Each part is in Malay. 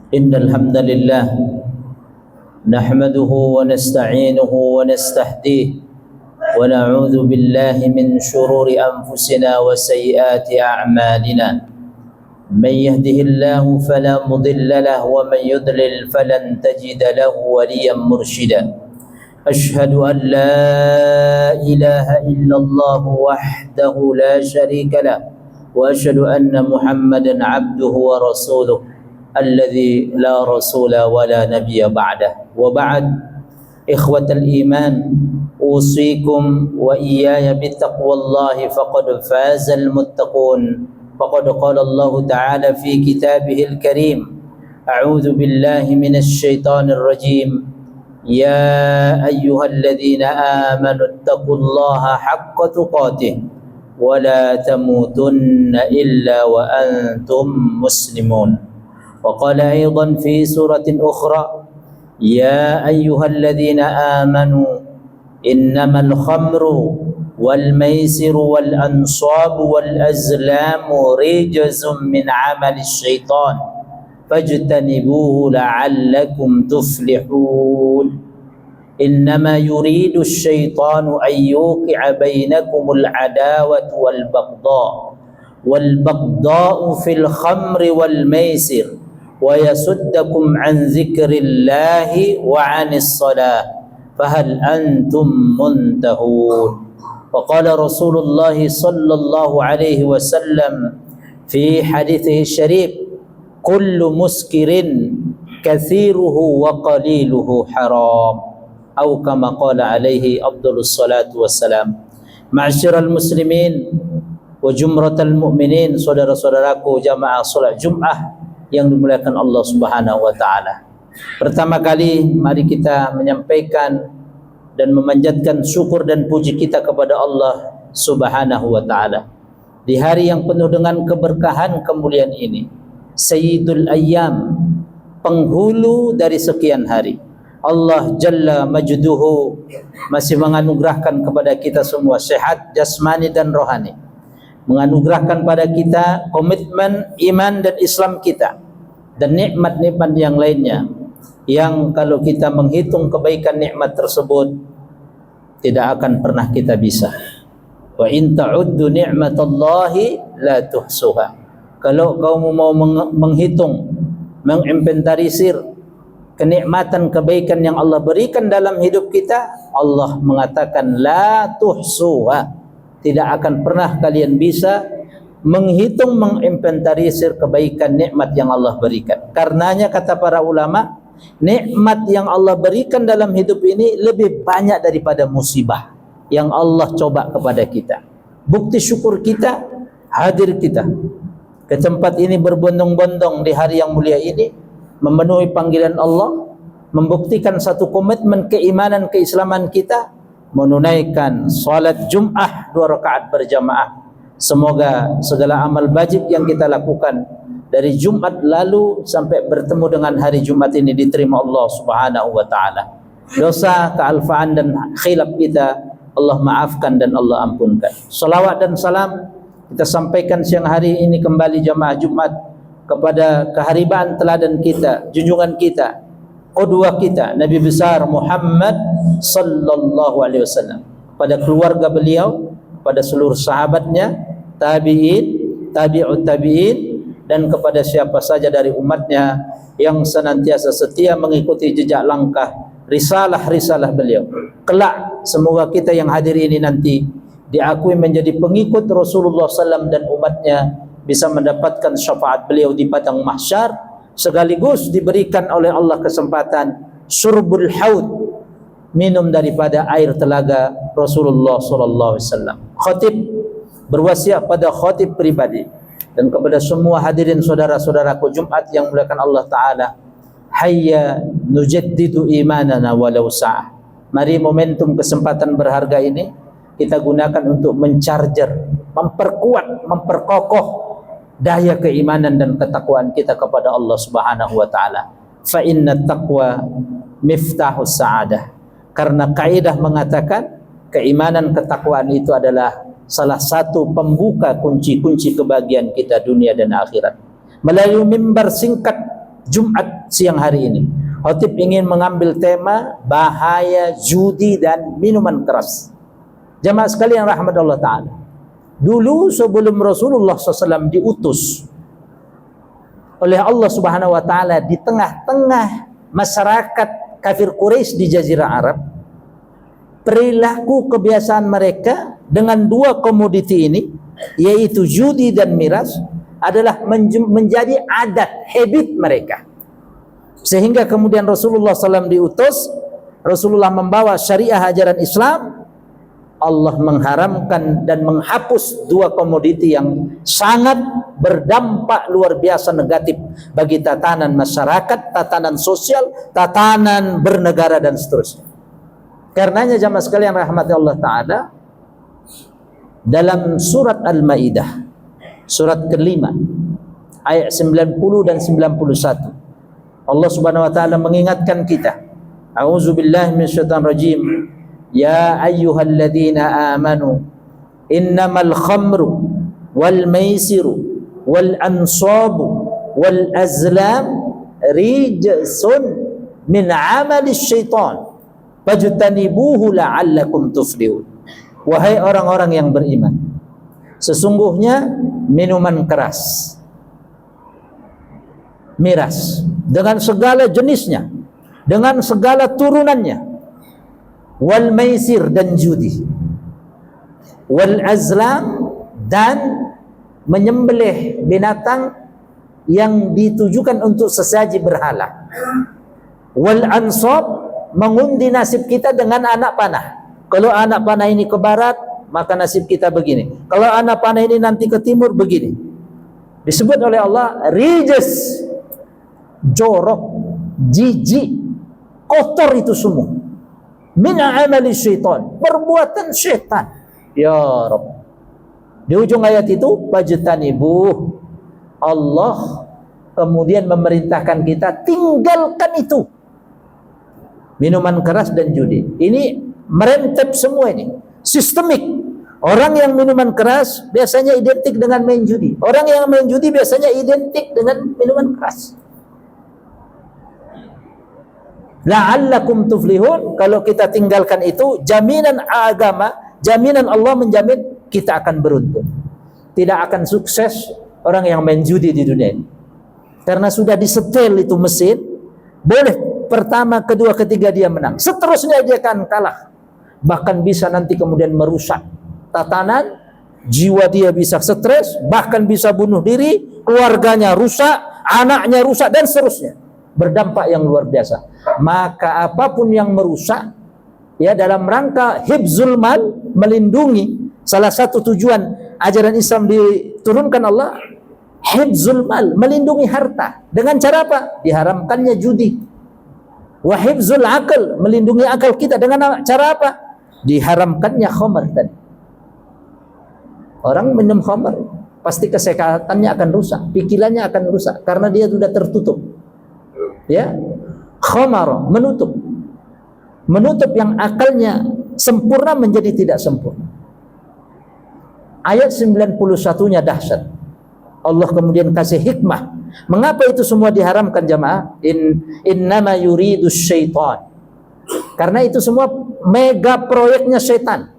إن الحمد لله نحمده ونستعينه ونستهديه ونعوذ بالله من شرور أنفسنا وسيئات أعمالنا. من يهده الله فلا مضل له ومن يضلل فلن تجد له وليا مرشدا. أشهد أن لا إله إلا الله وحده لا شريك له وأشهد أن محمدا عبده ورسوله الذي لا رسول ولا نبي بعده. وبعد، إخوة الإيمان، أوصيكم وإياي بتقوى الله فقد فاز المتقون. فقد قال الله تعالى في كتابه الكريم: أعوذ بالله من الشيطان الرجيم. يا أيها الذين آمنوا اتقوا الله حق تقاته ولا تموتن إلا وأنتم مسلمون. وقال أيضا في سورة أخرى: يا أيها الذين آمنوا إنما الخمر والميسر والأنصاب والأزلام رجز من عمل الشيطان فاجتنبوه لعلكم تفلحون. إنما يريد الشيطان أن يوقع بينكم العداوة والبغضاء في الخمر والميسر ويصدكم عن ذكر الله وعن الصلاة فهل أنتم منتهون. وقال رسول الله صلى الله عليه وسلم في حديثه الشريف: كل مسكر كثيره وقليله حرام، أو كما قال عليه أفضل الصلاة والسلام. Ma'asyiral muslimin wa jumratal mu'minin, saudara-saudaraku jamaah salat Jumat yang dimuliakan Allah Subhanahu wa taala. Pertama kali mari kita menyampaikan dan memanjatkan syukur dan puji kita kepada Allah Subhanahu wa taala di hari yang penuh dengan keberkahan kemuliaan ini, Sayyidul Ayyam, penghulu dari sekian hari. Allah Jalla Majduhu masih menganugerahkan kepada kita semua sehat jasmani dan rohani, menganugerahkan pada kita komitmen iman dan Islam kita dan nikmat-nikmat yang lainnya yang kalau kita menghitung kebaikan nikmat tersebut tidak akan pernah kita bisa. Wa in ta'uddu ni'matallahi la tuhsuha. Kalau kamu mau menghitung, menginventarisir kenikmatan kebaikan yang Allah berikan dalam hidup kita, Allah mengatakan la tuhsuha, tidak akan pernah kalian bisa menghitung, menginventarisir kebaikan nikmat yang Allah berikan. Karenanya kata para ulama, nikmat yang Allah berikan dalam hidup ini lebih banyak daripada musibah yang Allah coba kepada kita. Bukti syukur kita, hadir kita ke tempat ini berbondong-bondong di hari yang mulia ini, memenuhi panggilan Allah, membuktikan satu komitmen keimanan keislaman kita, menunaikan salat Jumat 2 rakaat berjamaah. Semoga segala amal wajib yang kita lakukan dari Jumat lalu sampai bertemu dengan hari Jumat ini diterima Allah Subhanahu wa taala. Dosa, kealfaan dan khilaf kita Allah maafkan dan Allah ampunkan. Salawat dan salam kita sampaikan siang hari ini kembali jamaah Jumat kepada keharibaan teladan kita, junjungan kita, qudwah kita, Nabi besar Muhammad sallallahu alaihi wasallam, pada keluarga beliau, pada seluruh sahabatnya, tabi'in, tabi'ut tabi'in, dan kepada siapa saja dari umatnya yang senantiasa setia mengikuti jejak langkah risalah-risalah beliau. Kelak semoga kita yang hadir ini nanti diakui menjadi pengikut Rasulullah SAW dan umatnya, bisa mendapatkan syafaat beliau di padang mahsyar, sekaligus diberikan oleh Allah kesempatan syurbul haud, minum daripada air telaga Rasulullah SAW. Khatib berwasiat pada khatib pribadi dan kepada semua hadirin saudara-saudaraku Jumat yang muliakan Allah Ta'ala, hayya nujaddidu imanana walau sa'ah. Mari momentum kesempatan berharga ini kita gunakan untuk mencarger, memperkuat, memperkokoh daya keimanan dan ketakwaan kita kepada Allah Subhanahu wa taala. Fa inna taqwa miftahus sa'adah. Karena kaidah mengatakan keimanan ketakwaan itu adalah salah satu pembuka kunci-kunci kebahagiaan kita dunia dan akhirat. Melalui mimbar singkat Jumat siang hari ini khatib ingin mengambil tema bahaya judi dan minuman keras. Jamaah sekalian rahmat Allah Ta'ala, dulu sebelum Rasulullah SAW diutus oleh Allah Subhanahu Wa Ta'ala di tengah-tengah masyarakat kafir Quraisy di Jazirah Arab, perilaku kebiasaan mereka dengan dua komoditi ini, yaitu judi dan miras, adalah menjadi adat, habit mereka. Sehingga kemudian Rasulullah SAW diutus, Rasulullah membawa syariah ajaran Islam, Allah mengharamkan dan menghapus dua komoditi yang sangat berdampak luar biasa negatif bagi tatanan masyarakat, tatanan sosial, tatanan bernegara dan seterusnya. Karenanya jamaah sekalian rahmati Allah Ta'ala, dalam surat Al-Maidah surat kelima ayat 90 dan 91, Allah Subhanahu Wa Ta'ala mengingatkan kita, a'udzubillahi minasyaitonir rajim, ya ayyuhalladzina amanu innamal khamru wal maisiru wal ansabu wal azlam rijsun min amali syaitan fajtanibuhu la'allakum tuflihun. Wahai orang-orang yang beriman, sesungguhnya minuman keras, miras dengan segala jenisnya, dengan segala turunannya, wal maisir dan judi, wal azlam dan menyembelih binatang yang ditujukan untuk sesaji berhala, wal ansab mengundi nasib kita dengan anak panah. Kalau anak panah ini ke barat, maka nasib kita begini. Kalau anak panah ini nanti ke timur, begini. Disebut oleh Allah rijs, jorok, jijik, kotor itu semua. Min amali syaitan, perbuatan syaitan. Ya Rabb. Di ujung ayat itu fajtanibuh, Allah kemudian memerintahkan kita tinggalkan itu, minuman keras dan judi. Ini merentep semua, ini sistemik. Orang yang minuman keras biasanya identik dengan main judi. Orang yang main judi biasanya identik dengan minuman keras. La'allakum tuflihun, kalau kita tinggalkan itu, jaminan agama, jaminan Allah menjamin kita akan beruntung. Tidak akan sukses orang yang main judi di dunia ini, karena sudah disetel itu mesin. Boleh pertama, kedua, ketiga dia menang, seterusnya dia akan kalah. Bahkan bisa nanti kemudian merusak tatanan, jiwa dia bisa stres, bahkan bisa bunuh diri, keluarganya rusak, anaknya rusak, dan seterusnya. Berdampak yang luar biasa. Maka apapun yang merusak, ya, dalam rangka hifzul mal, melindungi, salah satu tujuan ajaran Islam diturunkan Allah, hifzul mal, melindungi harta. Dengan cara apa? Diharamkannya judi. Wa hifzul akal, melindungi akal kita. Dengan cara apa? Diharamkannya khamar tadi. Orang minum khamar pasti kesehatannya akan rusak, pikirannya akan rusak, karena dia sudah tertutup. Ya, khamar, menutup yang akalnya sempurna menjadi tidak sempurna. Ayat 91-nya dahsyat. Allah kemudian kasih hikmah. Mengapa itu semua diharamkan jamaah? Innama yuridus syaitan. Karena itu semua mega proyeknya syaitan.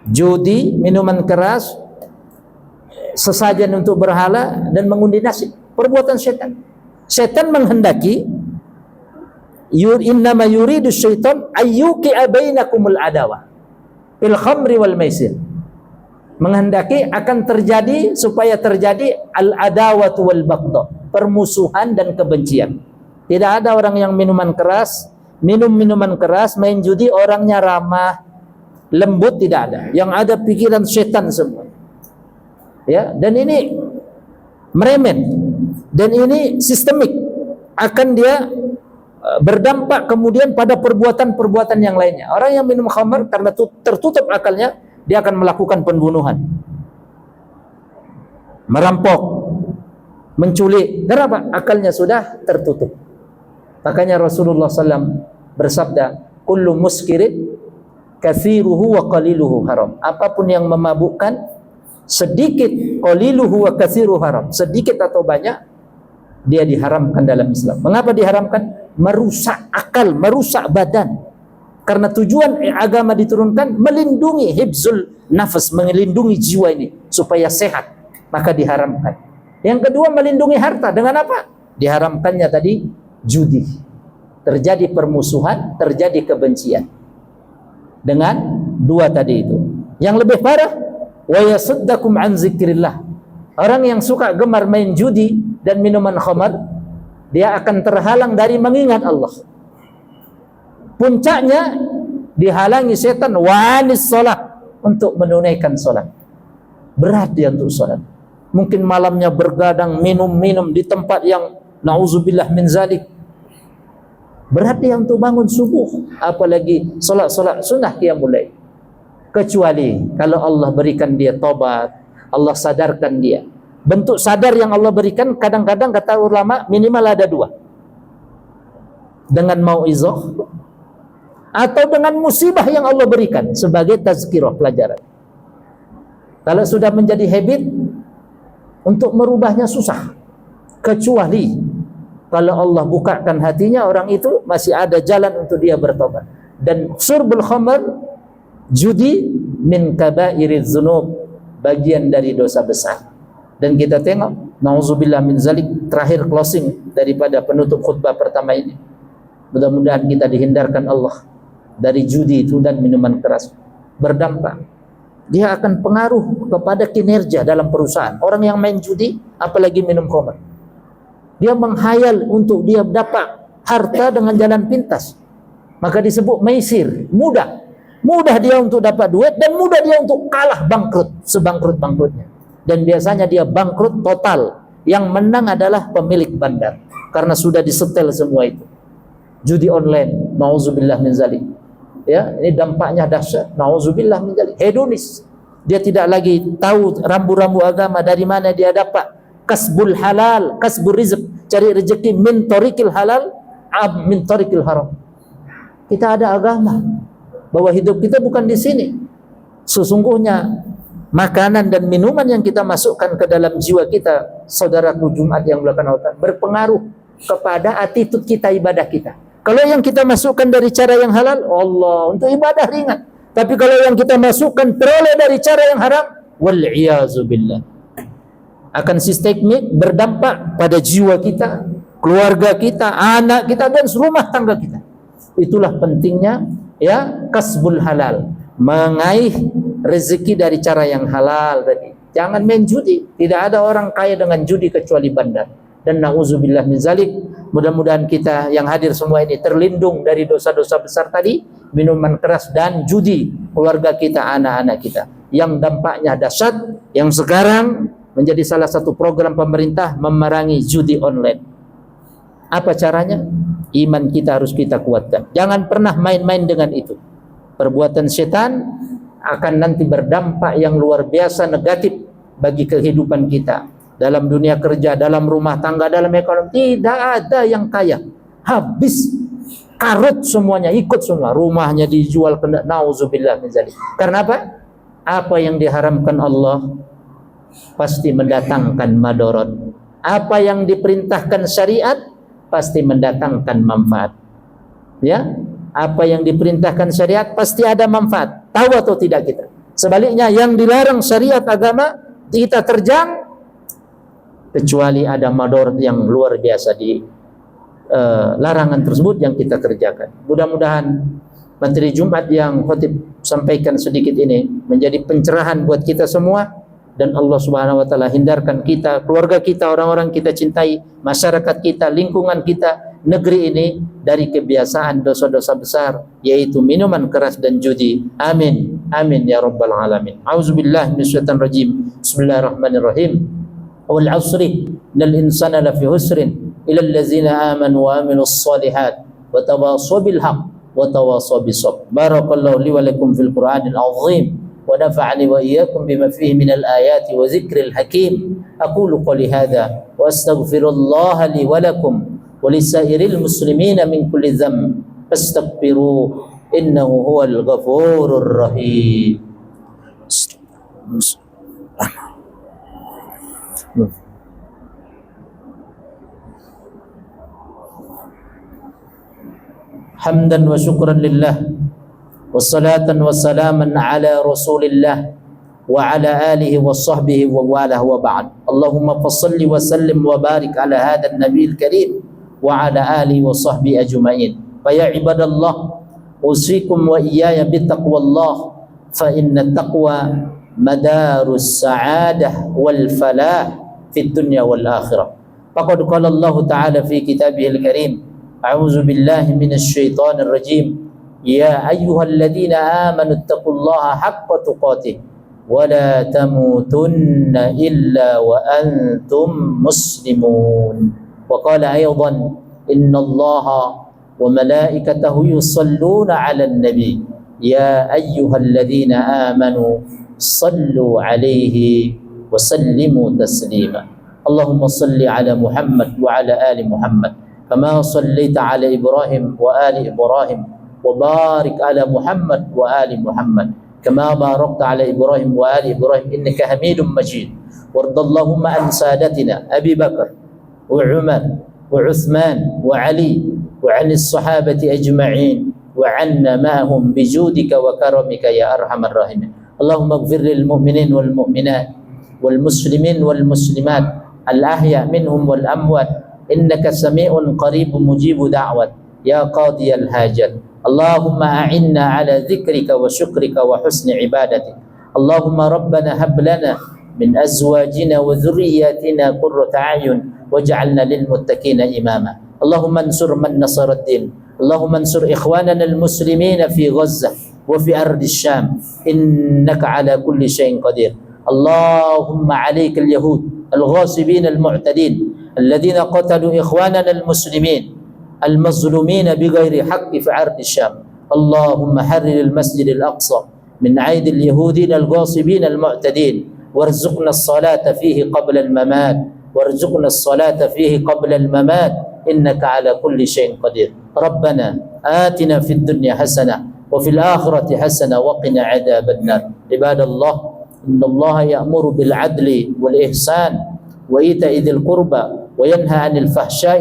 Judi, minuman keras, sesajen untuk berhala, dan mengundi nasib. Perbuatan syaitan. Syaitan menghendaki, innama yuridus syaitan ayyuqi'a bainakumul adawah fil khamri wal maisir. Menghendaki akan terjadi, supaya terjadi al-adawatu wal baghdha, permusuhan dan kebencian. Tidak ada orang yang minuman keras, minum minuman keras, main judi, orangnya ramah, lembut, tidak ada. Yang ada pikiran setan semua. Ya, dan ini meremen, dan ini sistemik, akan dia berdampak kemudian pada perbuatan-perbuatan yang lainnya. Orang yang minum khamar karena tertutup akalnya, dia akan melakukan pembunuhan, merampok, menculik. Kenapa? Akalnya sudah tertutup. Makanya Rasulullah SAW bersabda, kullu muskirin kathiruhu wa qaliluhu haram. Apapun yang memabukkan, sedikit, qaliluhu wa kathiruhu haram, sedikit atau banyak, dia diharamkan dalam Islam. Mengapa diharamkan? Merusak akal, merusak badan. Karena tujuan agama diturunkan melindungi hifzul nafas, melindungi jiwa ini supaya sehat, maka diharamkan. Yang kedua, melindungi harta. Dengan apa? Diharamkannya tadi judi. Terjadi permusuhan, terjadi kebencian. Dengan dua tadi itu. Yang lebih parah, wa yasuddakum an zikrillah. Orang yang suka gemar main judi dan minuman khamar, dia akan terhalang dari mengingat Allah. Puncaknya dihalangi setan wanis sholat, untuk menunaikan sholat. Berat dia untuk sholat. Mungkin malamnya bergadang minum-minum di tempat yang na'udzubillah min zalik. Berat dia untuk bangun subuh, apalagi sholat-sholat sunnah qiyamul lail. Kecuali kalau Allah berikan dia tobat, Allah sadarkan dia. Bentuk sadar yang Allah berikan kadang-kadang kata ulama minimal ada dua. Dengan mau'izah atau dengan musibah yang Allah berikan sebagai tazkirah, pelajaran. Kalau sudah menjadi habit, untuk merubahnya susah. Kecuali kalau Allah bukakan hatinya, orang itu masih ada jalan untuk dia bertobat. Dan syurbul khamr, judi, min kabairiz dzunub, bagian dari dosa besar. Dan kita tengok, na'udzubillah min zalik, terakhir closing daripada penutup khutbah pertama ini. Mudah-mudahan kita dihindarkan Allah dari judi itu dan minuman keras. Berdampak, dia akan pengaruh kepada kinerja dalam perusahaan. Orang yang main judi, apalagi minum khamr, dia menghayal untuk dia dapat harta dengan jalan pintas, maka disebut maisir. Mudah dia untuk dapat duit, dan mudah dia untuk kalah, bangkrut, sebangkrut-bangkrutnya. Dan biasanya dia bangkrut total. Yang menang adalah pemilik bandar, karena sudah disetel semua itu. Judi online, na'udzubillah min zalik. Ya, ini dampaknya dahsyat. Na'udzubillah min zalik. Hedonis. Dia tidak lagi tahu rambu-rambu agama, dari mana dia dapat kasbul halal, kasbul rizq, cari rezeki min tariqil halal, min tariqil haram. Kita ada agama bahwa hidup kita bukan di sini. Sesungguhnya makanan dan minuman yang kita masukkan ke dalam jiwa kita, saudaraku Jumat yang belakang Allah, berpengaruh kepada attitude kita, ibadah kita. Kalau yang kita masukkan dari cara yang halal, Allah, untuk ibadah ringan. Tapi kalau yang kita masukkan peroleh dari cara yang haram, wal'iyazubillah, akan sistemik berdampak pada jiwa kita, keluarga kita, anak kita, dan rumah tangga kita. Itulah pentingnya ya kasbul halal, mengaih rezeki dari cara yang halal tadi. Jangan main judi. Tidak ada orang kaya dengan judi kecuali bandar. Dan na'udzubillah min zalik. Mudah-mudahan kita yang hadir semua ini terlindung dari dosa-dosa besar tadi, minuman keras dan judi, keluarga kita, anak-anak kita, yang dampaknya dahsyat, yang sekarang menjadi salah satu program pemerintah memerangi judi online. Apa caranya? Iman kita harus kita kuatkan. Jangan pernah main-main dengan itu. Perbuatan setan akan nanti berdampak yang luar biasa negatif bagi kehidupan kita. Dalam dunia kerja, dalam rumah tangga, dalam ekonomi, tidak ada yang kaya. Habis, karut semuanya, ikut semua. Rumahnya dijual, kena na'udzubillah min zalik. Karena apa? Apa yang diharamkan Allah pasti mendatangkan madarat. Apa yang diperintahkan syariat pasti mendatangkan manfaat. Ya, apa yang diperintahkan syariat pasti ada manfaat. Tahu atau tidak kita? Sebaliknya, yang dilarang syariat agama kita terjang, kecuali ada madarat yang luar biasa di larangan tersebut yang kita kerjakan. Mudah-mudahan materi Jumat yang khotib sampaikan sedikit ini menjadi pencerahan buat kita semua, dan Allah Subhanahu wa taala hindarkan kita, keluarga kita, orang-orang kita cintai, masyarakat kita, lingkungan kita, negeri ini dari kebiasaan dosa-dosa besar, yaitu minuman keras dan judi. Amin. Amin ya rabbal alamin. Auzubillahi minasyaitonir rajim. Bismillahirrahmanirrahim. Wal 'asri innal insana lafi husrin illal ladzina amanu wa amilus solihat wa tawassaw bil haqq wa tawassaw bis sabr. Barakallahu li wa lakum fil Qur'anil 'azim wa nafa'ani wa iyyakum bima fihi minal ayati wa dzikril hakim. Aqulu qouli hadza wa astaghfirullaha li wa lakum wa lisairil muslimina min kulli dzamb fastaghfiruhu innahu huwal ghafurur rahim. hamdan wa syukran lillah, wassalatan wassalaman ala rasulillah wa ala alihi wa sahbihi wa walah wa ba'd. Allahumma fassalli wa sallim wa barik ala hadha an-nabiyil karim wa ala alihi wa sahbihi ajma'in. Fa ya ibadallah, usikum wa iyaya bittaqwallah, fa inna taqwa madarus sa'adah wal falah fid dunya wal akhirah. Faqad qala Allah Ta'ala fi kitabihil karim, a'udzu billahi minasy syaithanir rajim, ya ayyuhalladzina amanu taqullaha haqqa tuqatih wa la tamutunna illa wa antum muslimun. Wa qala aydan, innallaha wa malaikatahu yusalluna 'alan nabi ya ayyuhalladzina amanu sallu 'alaihi wa sallimu taslima. Allahumma salli 'ala Muhammad wa 'ala ali Muhammad kama sallaita 'ala Ibrahim wa ali Ibrahim wa barik 'ala Muhammad wa ali Muhammad kama barakta 'ala Ibrahim wa ali Ibrahim innaka Hamidum Majid. Wardallahumma an sadatina Abi Bakar wa Umar wa Uthman wa Ali wa 'anis sahabati ajma'in wa 'anna ma'hum bijudika wa karamika ya arhamar rahimin. Allahumma ighfir lil mu'minin wal mu'minat wal muslimin wal muslimat al-ahya minhum wal amwat innaka sami'un qaribun mujibu da'wat ya qadiyal hajat. Allahumma a'inna ala dzikrika wa syukrika wa husni ibadatik. Allahumma rabbana hab lana min azwajina wa dhurriyyatina qurrata a'yun waj'alna lil muttaqina imama. Allahumma ansur man nasara ad-din. Allahumma ansur ikhwanana al-muslimina fi Gazzah wa fi ardi Syam innaka ala kulli syai'in qadir. Allahumma 'alaika al-yahud الغاصبين المعتدين الذين قتلوا إخواننا المسلمين المظلومين بغير حق في عرض الشام. اللهم حرر المسجد الأقصى من عيد اليهودين الغاصبين المعتدين وارزقنا الصلاة فيه قبل الممات وارزقنا الصلاة فيه قبل الممات إنك على كل شيء قدير. ربنا آتنا في الدنيا حسنة وفي الآخرة حسنة وقنا عذاب النار. عباد الله، إن الله يأمر بالعدل والإحسان وإيتاء ذي القربى وينهى عن الفحشاء